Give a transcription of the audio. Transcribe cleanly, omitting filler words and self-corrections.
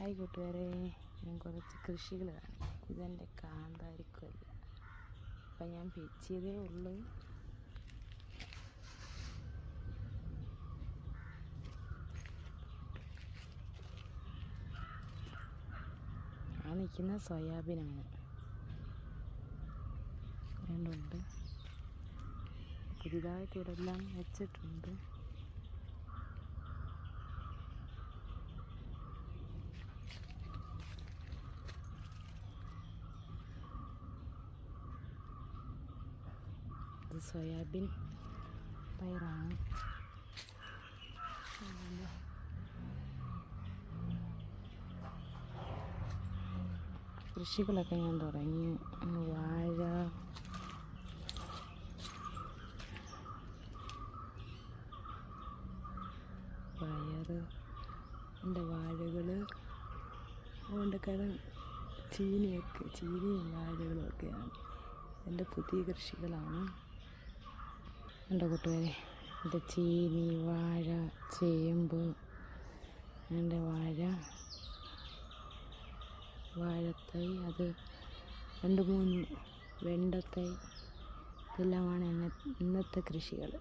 Hi കൂട്ടുകാരെ, ഞാൻ കുറച്ച് കൃഷികൾ കാണിക്കാം. ഇതെൻ്റെ കാന്താരിക്കൊല്ല. അപ്പം ഞാൻ പിച്ചിയതേ ഉള്ളൂ. ആ നിൽക്കുന്ന സോയാബീനാണ്. വേണ്ടുണ്ട് പുതിയതായിട്ട് ഇവിടെ എല്ലാം വെച്ചിട്ടുണ്ട്. ഇത് സോയാബീൻ പയറാണ്. കൃഷികളൊക്കെ ഞാൻ തുടങ്ങി. വാഴ, പയറ്, എൻ്റെ വാഴകൾ, അതുകൊണ്ട് ചീനിയും വാഴകളും ഒക്കെയാണ് എൻ്റെ പുതിയ കൃഷികളാണ്. എൻ്റെ കൂട്ടുകാരെ, എൻ്റെ ചീനി, വാഴ, ചേമ്പ്, എൻ്റെ വാഴത്തൈ, അത് 2-3 വെണ്ടത്തൈ, ഇതെല്ലാമാണ് ഇന്നത്തെ കൃഷികൾ.